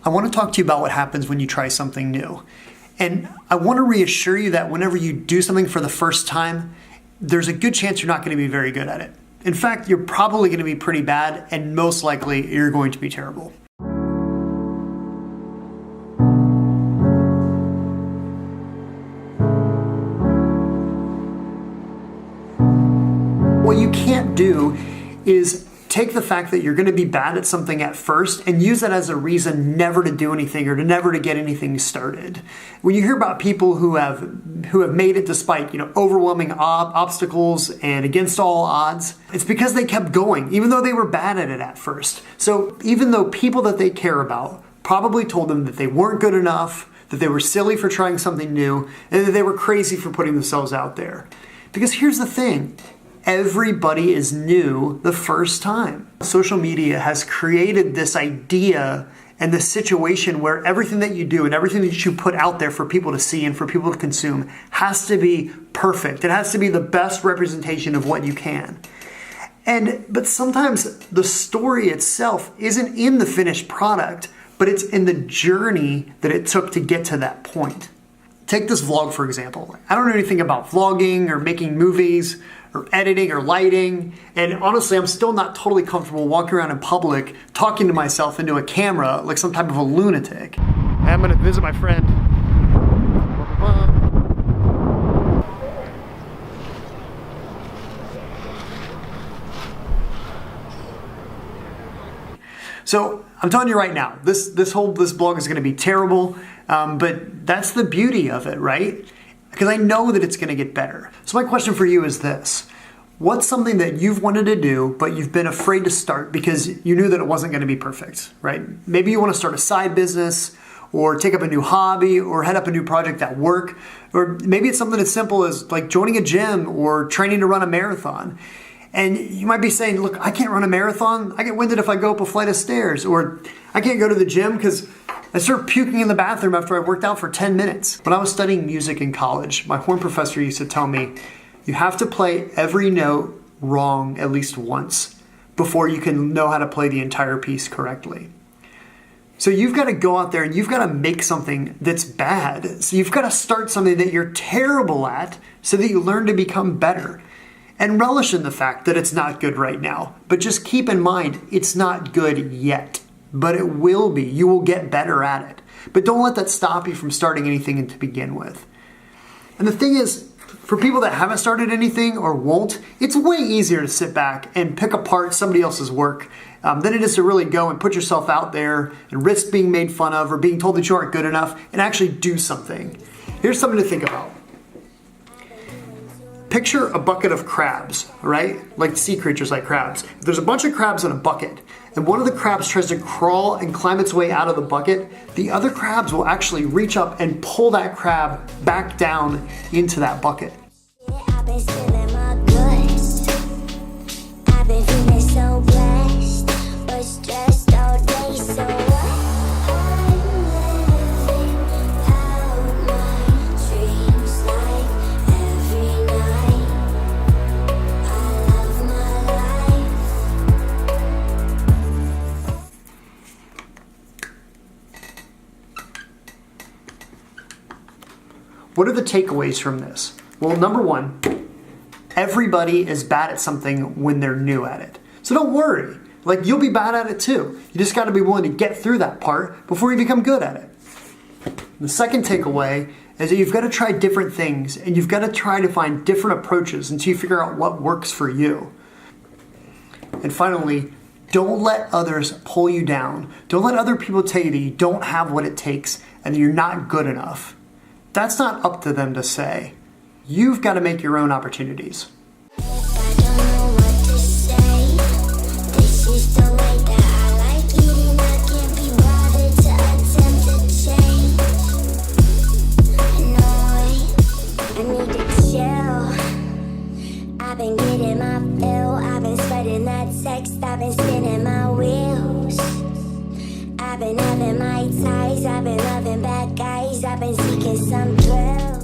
I want to talk to you about what happens when you try something new. And I want to reassure you that whenever you do something for the first time, there's a good chance you're not going to be very good at it. In fact, you're probably going to be pretty bad, and most likely you're going to be terrible. What you can't do is take the fact that you're going to be bad at something at first and use that as a reason never to do anything or to never to get anything started. When you hear about people who have made it despite overwhelming obstacles and against all odds, it's because they kept going even though they were bad at it at first. So even though people that they care about probably told them that they weren't good enough, that they were silly for trying something new, and that they were crazy for putting themselves out there. Because here's the thing. Everybody is new the first time. Social media has created this idea and this situation where everything that you do and everything that you put out there for people to see and for people to consume has to be perfect. It has to be the best representation of what you can. But sometimes the story itself isn't in the finished product, but it's in the journey that it took to get to that point. Take this vlog, for example. I don't know anything about vlogging or making movies or editing or lighting. And honestly, I'm still not totally comfortable walking around in public talking to myself into a camera like some type of a lunatic. I'm gonna visit my friend. So I'm telling you right now, this blog is gonna be terrible, but that's the beauty of it, right? Because I know that it's gonna get better. So my question for you is this. What's something that you've wanted to do, but you've been afraid to start because you knew that it wasn't gonna be perfect, right? Maybe you wanna start a side business, or take up a new hobby, or head up a new project at work, or maybe it's something as simple as like joining a gym or training to run a marathon. And you might be saying, look, I can't run a marathon. I get winded if I go up a flight of stairs. Or I can't go to the gym because I start puking in the bathroom after I worked out for 10 minutes. When I was studying music in college, my horn professor used to tell me, you have to play every note wrong at least once before you can know how to play the entire piece correctly. So you've got to go out there and you've got to make something that's bad. So you've got to start something that you're terrible at so that you learn to become better. And relish in the fact that it's not good right now. But just keep in mind, it's not good yet. But it will be. You will get better at it. But don't let that stop you from starting anything to begin with. And the thing is, for people that haven't started anything or won't, it's way easier to sit back and pick apart somebody else's work than it is to really go and put yourself out there and risk being made fun of or being told that you aren't good enough and actually do something. Here's something to think about. Picture a bucket of crabs, right? Like sea creatures like crabs. If there's a bunch of crabs in a bucket, and one of the crabs tries to crawl and climb its way out of the bucket, the other crabs will actually reach up and pull that crab back down into that bucket. I've been spilling my guts. I've been feeling so blessed, but stressed all day, so I'm living out my dreams like every night. I love my life. What are the takeaways from this? Well, number one, everybody is bad at something when they're new at it. So don't worry. Like, you'll be bad at it too. You just got to be willing to get through that part before you become good at it. The second takeaway is that you've got to try different things and you've got to try to find different approaches until you figure out what works for you. And finally, don't let others pull you down. Don't let other people tell you that you don't have what it takes and that you're not good enough. That's not up to them to say. You've got to make your own opportunities. I don't know what to say. This is the way that I like it, and I can't be bothered to attempt to change. No, I need to chill. I've been getting my fill. I've been spreading that text. I've been spinning my wheels. I've been having my ties. I've been loving bad guys. I've been seeking some thrill.